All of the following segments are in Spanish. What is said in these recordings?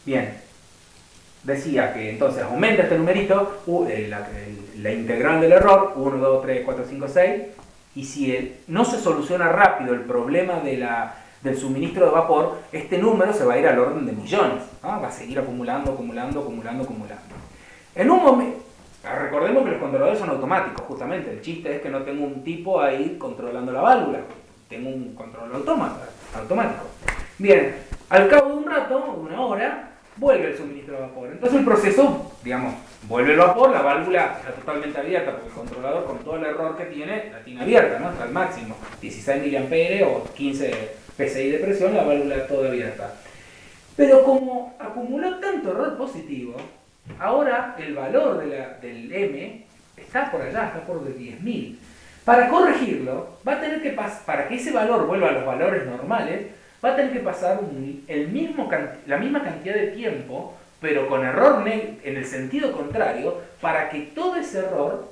Bien, decía que entonces aumenta este numerito, la integral del error, 1, 2, 3, 4, 5, 6, y si no se soluciona rápido el problema del suministro de vapor, este número se va a ir al orden de millones, ¿no? Va a seguir acumulando, acumulando, acumulando, acumulando. En un momento, recordemos que los controladores son automáticos, justamente, el chiste es que no tengo un tipo ahí controlando la válvula, tengo un control automático. Bien, al cabo de un rato, una hora, vuelve el suministro de vapor. Entonces el proceso, digamos, vuelve el vapor, la válvula está totalmente abierta, porque el controlador, con todo el error que tiene, la tiene abierta, ¿no? Hasta el máximo, 16 mA o 15 PSI de presión, la válvula toda abierta. Pero como acumuló tanto error positivo, ahora el valor del M está por allá, está por 10.000. Para corregirlo, va a tener que para que ese valor vuelva a los valores normales, va a tener que pasar la misma cantidad de tiempo, pero con error en el sentido contrario, para que todo ese error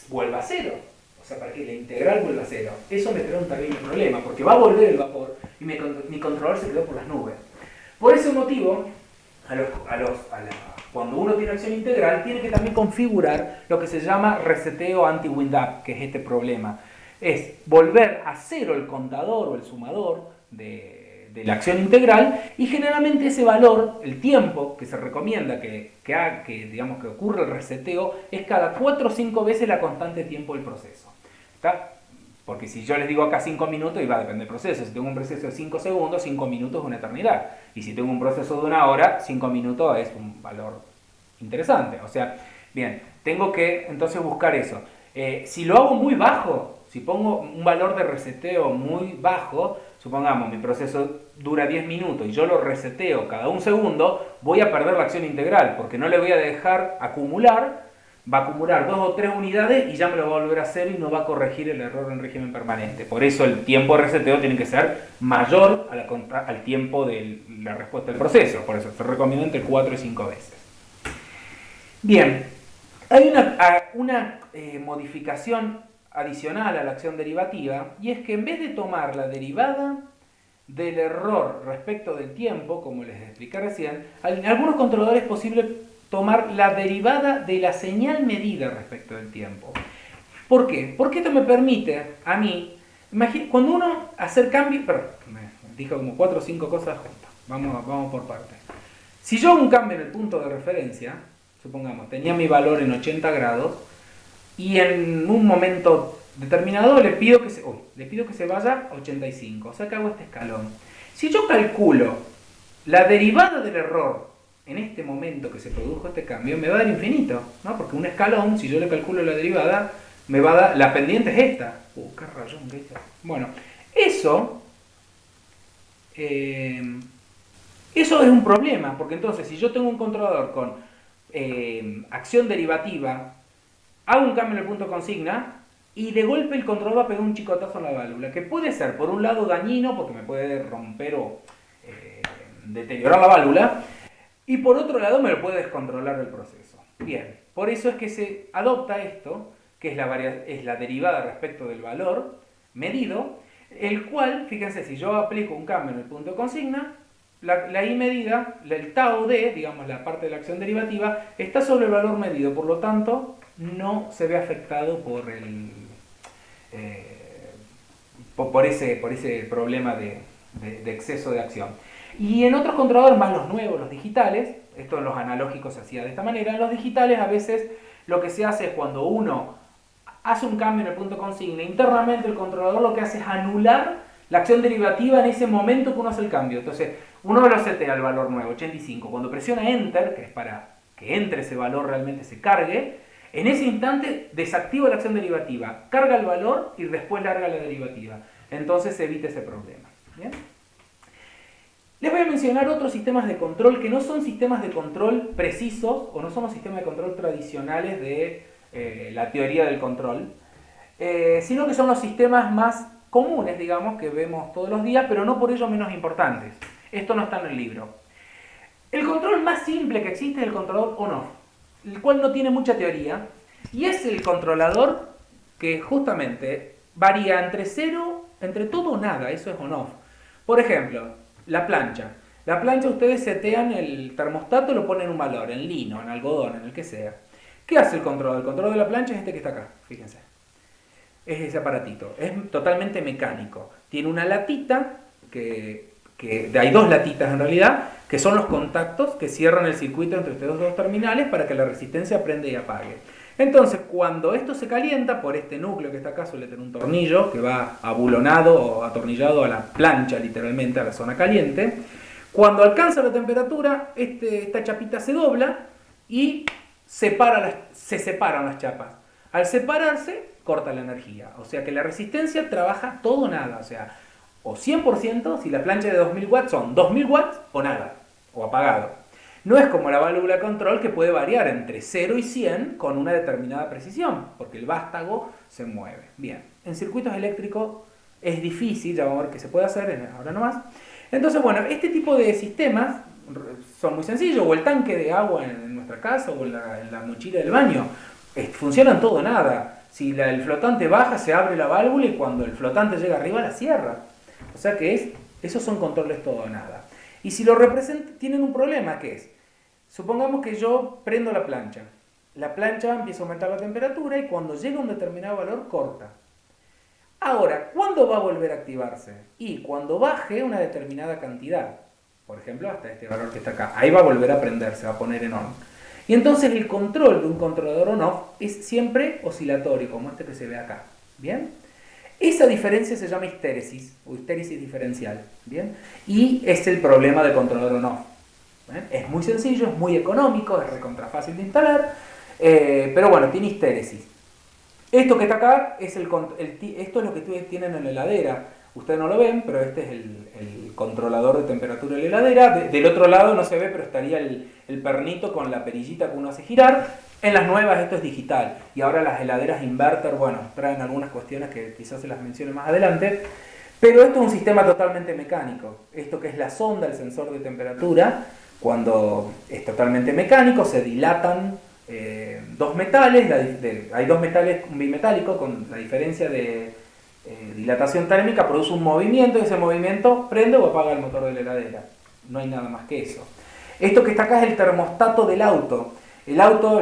vuelva a cero. O sea, para que la integral vuelva a cero. Eso me trae un terrible problema, porque va a volver el vapor y mi controlador se quedó por las nubes. Por ese motivo, cuando uno tiene acción integral, tiene que también configurar lo que se llama reseteo anti-wind-up, que es este problema. Es volver a cero el contador o el sumador de la acción integral, y generalmente ese valor, el tiempo que se recomienda que ocurra el reseteo, es cada 4 o 5 veces la constante tiempo del proceso. ¿Está? Porque si yo les digo acá 5 minutos, y va a depender del proceso. Si tengo un proceso de 5 segundos, 5 minutos es una eternidad. Y si tengo un proceso de una hora, 5 minutos es un valor interesante. O sea, bien, tengo que entonces buscar eso. Si lo hago muy bajo, si pongo un valor de reseteo muy bajo, supongamos mi proceso dura 10 minutos y yo lo reseteo cada un segundo, voy a perder la acción integral, porque no le voy a dejar acumular. Va a acumular 2 o 3 unidades y ya me lo va a volver a hacer y no va a corregir el error en régimen permanente. Por eso el tiempo de reseteo tiene que ser mayor al tiempo de la respuesta del proceso. Por eso se recomienda entre 4 y 5 veces. Bien, hay una modificación adicional a la acción derivativa, y es que en vez de tomar la derivada del error respecto del tiempo, como les expliqué recién, en algunos controladores es posible tomar la derivada de la señal medida respecto del tiempo. ¿Por qué? Porque esto me permite a mí, cuando uno hacer cambios, perdón, me dije como 4 o 5 cosas juntas, vamos por partes. Si yo hago un cambio en el punto de referencia, supongamos, tenía mi valor en 80 grados, y en un momento determinado le pido que se vaya a 85, o sea que hago este escalón. Si yo calculo la derivada del error en este momento que se produjo este cambio, me va a dar infinito, ¿no? Porque un escalón, si yo le calculo la derivada, me va a dar, la pendiente es esta. Qué rayón que es. Bueno, eso es un problema, porque entonces si yo tengo un controlador con acción derivativa, hago un cambio en el punto de consigna, y de golpe el controlador va a pegar un chicotazo en la válvula, que puede ser por un lado dañino, porque me puede romper o deteriorar la válvula, y por otro lado me lo puede descontrolar el proceso. Bien, por eso es que se adopta esto, que es la derivada respecto del valor medido, el cual, fíjense, si yo aplico un cambio en el punto de consigna, la I medida, el tau D, digamos la parte de la acción derivativa, está sobre el valor medido, por lo tanto no se ve afectado por ese problema de exceso de acción. Y en otros controladores, más los nuevos, los digitales, esto en los analógicos se hacía de esta manera, en los digitales a veces lo que se hace es cuando uno hace un cambio en el punto de consigna, internamente el controlador lo que hace es anular la acción derivativa en ese momento que uno hace el cambio. Entonces, uno lo setea al valor nuevo, 85. Cuando presiona Enter, que es para que entre ese valor realmente se cargue, en ese instante desactiva la acción derivativa, carga el valor y después larga la derivativa. Entonces se evita ese problema. ¿Bien? Les voy a mencionar otros sistemas de control que no son sistemas de control precisos o no son los sistemas de control tradicionales de la teoría del control, sino que son los sistemas más comunes, digamos, que vemos todos los días, pero no por ello menos importantes. Esto no está en el libro. El control más simple que existe es el controlador on-off, el cual no tiene mucha teoría, y es el controlador que justamente varía entre todo o nada, eso es on-off. Por ejemplo, la plancha. La plancha ustedes setean el termostato y lo ponen en un valor, en lino, en algodón, en el que sea. ¿Qué hace el control? El control de la plancha es este que está acá, fíjense. Es ese aparatito. Es totalmente mecánico. Tiene una latita, hay dos latitas en realidad, que son los contactos que cierran el circuito entre estos dos terminales para que la resistencia prenda y apague. Entonces, cuando esto se calienta, por este núcleo que está acá, suele tener un tornillo que va abulonado o atornillado a la plancha, literalmente, a la zona caliente. Cuando alcanza la temperatura, esta chapita se dobla y se separan las chapas. Al separarse, corta la energía. O sea que la resistencia trabaja todo o nada. O sea, o 100% si la plancha de 2000 watts son 2000 watts o nada, o apagado. No es como la válvula control que puede variar entre 0 y 100 con una determinada precisión, porque el vástago se mueve. Bien, en circuitos eléctricos es difícil, ya vamos a ver qué se puede hacer ahora nomás. Entonces, bueno, este tipo de sistemas son muy sencillos, o el tanque de agua en nuestra casa, o en la mochila del baño, funcionan todo o nada. Si el flotante baja, se abre la válvula y cuando el flotante llega arriba, la cierra. O sea que esos son controles todo o nada. Y si lo representan, tienen un problema, que es, supongamos que yo prendo la plancha empieza a aumentar la temperatura y cuando llega a un determinado valor, corta. Ahora, ¿cuándo va a volver a activarse? Y cuando baje una determinada cantidad, por ejemplo, hasta este valor que está acá, ahí va a volver a prender, se va a poner en on. Y entonces el control de un controlador on-off es siempre oscilatorio, como este que se ve acá. ¿Bien? Esa diferencia se llama histéresis, o histéresis diferencial, ¿bien? Y es el problema del controlador on-off. Es muy sencillo, es muy económico, es recontra fácil de instalar, pero bueno, tiene histéresis. Esto que está acá, esto es lo que ustedes tienen en la heladera. Ustedes no lo ven, pero este es el controlador de temperatura de la heladera. Del otro lado no se ve, pero estaría el pernito con la perillita que uno hace girar. En las nuevas esto es digital. Y ahora las heladeras inverter, bueno, traen algunas cuestiones que quizás se las mencione más adelante. Pero esto es un sistema totalmente mecánico. Esto que es la sonda, el sensor de temperatura, cuando es totalmente mecánico, se dilatan dos metales. Hay dos metales, un bimetálico, con la diferencia de dilatación térmica, produce un movimiento y ese movimiento prende o apaga el motor de la heladera. No hay nada más que eso. Esto que está acá es el termostato del auto. El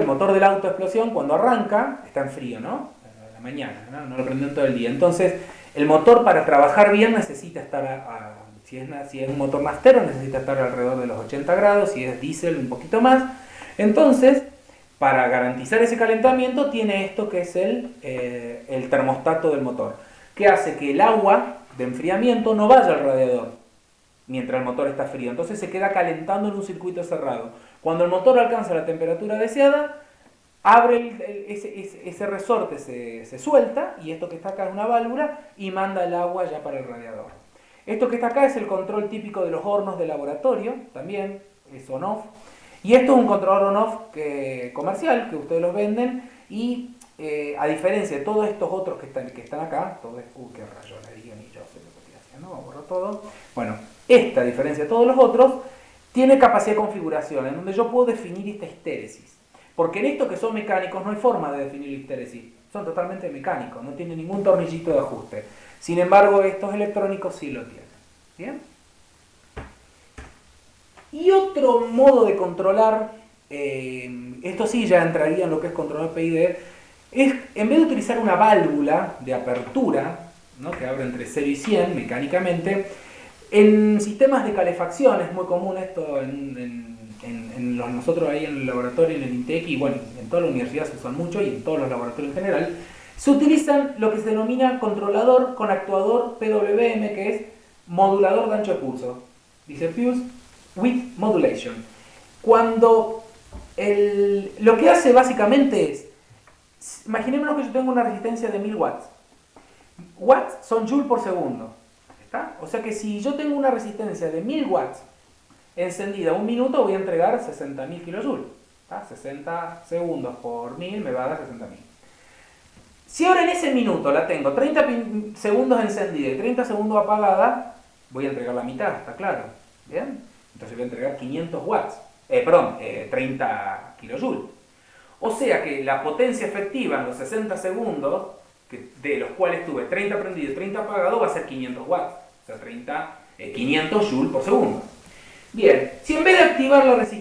motor del auto de explosión, cuando arranca, está en frío, ¿no? A la mañana, ¿no? No lo prenden todo el día. Entonces, el motor para trabajar bien necesita estar, si es un motor Mastero, necesita estar alrededor de los 80 grados, si es diésel, un poquito más. Entonces, para garantizar ese calentamiento, tiene esto que es el termostato del motor, que hace que el agua de enfriamiento no vaya al radiador mientras el motor está frío. Entonces se queda calentando en un circuito cerrado. Cuando el motor alcanza la temperatura deseada, abre ese resorte, se suelta, y esto que está acá es una válvula, y manda el agua ya para el radiador. Esto que está acá es el control típico de los hornos de laboratorio, también es on-off. Y esto es un controlador on-off comercial, que ustedes los venden, y a diferencia de todos estos otros que están acá, todo es, qué rayonería, ni yo sé lo que estoy haciendo, borro todo. Bueno, esta, a diferencia de todos los otros, tiene capacidad de configuración, en donde yo puedo definir esta histéresis. Porque en estos que son mecánicos no hay forma de definir la histéresis, son totalmente mecánicos, no tienen ningún tornillito de ajuste. Sin embargo, estos electrónicos sí lo tienen. ¿Bien? Y otro modo de controlar, esto sí ya entraría en lo que es controlar PID, es en vez de utilizar una válvula de apertura, ¿no?, que abre entre 0 y 100 mecánicamente, en sistemas de calefacción es muy común esto, nosotros ahí en el laboratorio, en el INTEC, y bueno, en toda la universidad se usan mucho, y en todos los laboratorios en general, se utilizan lo que se denomina controlador con actuador PWM, que es modulador de ancho de pulso. Dice Fuse with Modulation. Cuando lo que hace básicamente es, imaginémonos que yo tengo una resistencia de 1000 watts. Watts son joules por segundo. ¿Está? O sea que si yo tengo una resistencia de 1000 watts encendida un minuto, voy a entregar 60.000 kilojoules. ¿Está? 60 segundos por 1000 me va a dar 60.000. Si ahora en ese minuto la tengo 30 segundos encendida y 30 segundos apagada, voy a entregar la mitad, ¿está claro? ¿Bien? Entonces voy a entregar 500 watts. 30 kilojoules. O sea que la potencia efectiva en los 60 segundos, de los cuales tuve 30 prendido y 30 apagado, va a ser 500 watts. O sea, 500 joules por segundo. Bien, si en vez de activar la resistencia